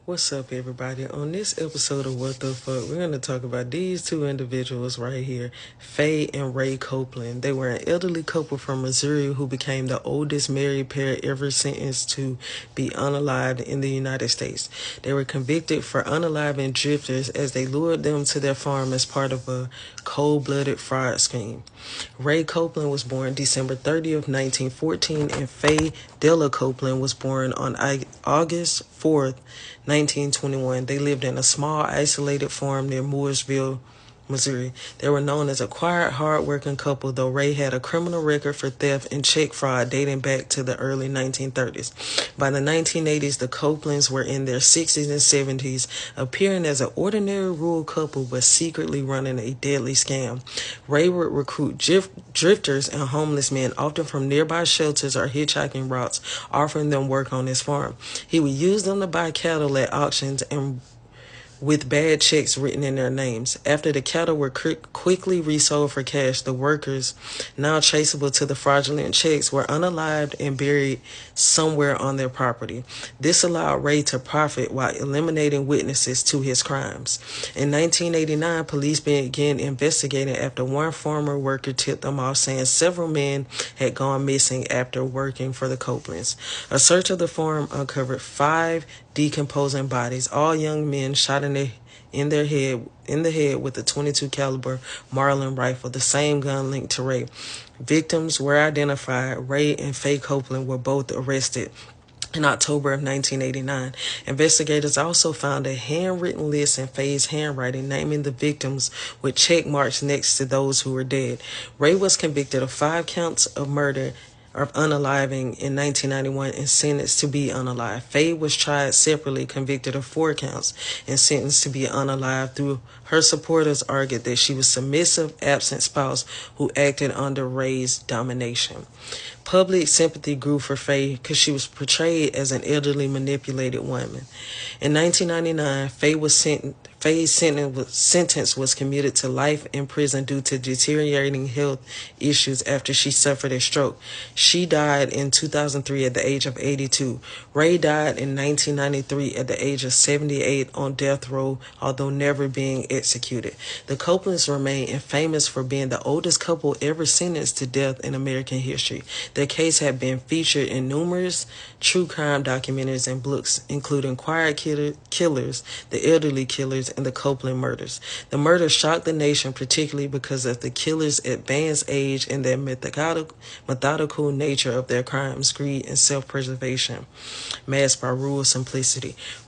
What's up, everybody? On this episode of What the Fuck, we're going to talk about these two individuals right here, Faye and Ray Copeland. They were an elderly couple from Missouri who became the oldest married pair ever sentenced to be unalived in the United States. They were convicted for unaliving drifters as they lured them to their farm as part of a cold-blooded fraud scheme. Ray Copeland was born December 30th, 1914, and Faye Della Copeland was born on August 4th, 1921. They lived in a small, isolated farm near Mooresville, Missouri. They were known as a quiet, hard-working couple, though Ray had a criminal record for theft and check fraud dating back to the early 1930s. By the 1980s, the Copelands were in their 60s and 70s, appearing as an ordinary rural couple but secretly running a deadly scam. Ray would recruit drifters and homeless men, often from nearby shelters or hitchhiking routes, offering them work on his farm. He would use them to buy cattle at auctions and with bad checks written in their names. After the cattle were quickly resold for cash, the workers, now traceable to the fraudulent checks, were unalived and buried somewhere on their property. This allowed Ray to profit while eliminating witnesses to his crimes. In 1989, police began investigating after one former worker tipped them off, saying several men had gone missing after working for the Copelands. A search of the farm uncovered 5 decomposing bodies, all young men shot in the head with a .22 caliber Marlin rifle, the same gun linked to Ray. Victims were identified. Ray and Faye Copeland were both arrested in October of 1989. Investigators also found a handwritten list in Faye's handwriting naming the victims with check marks next to those who were dead. Ray was convicted of 5 counts of murder of unaliving in 1991 and sentenced to be unalived. Faye was tried separately, convicted of 4 counts, and sentenced to be unalived. Through her supporters argued that she was a submissive, absent spouse who acted under Ray's domination. Public sympathy grew for Faye because she was portrayed as an elderly, manipulated woman. In 1999, Faye's sentence was commuted to life in prison due to deteriorating health issues after she suffered a stroke. She died in 2003 at the age of 82. Ray died in 1993 at the age of 78 on death row, although never being executed. The Copelands remain infamous for being the oldest couple ever sentenced to death in American history. Their case had been featured in numerous true crime documentaries and books, including Quiet Killers, The Elderly Killers, and the Copeland Murders. The murders shocked the nation, particularly because of the killers' advanced age and their methodical nature of their crimes, greed, and self-preservation, masked by rural simplicity.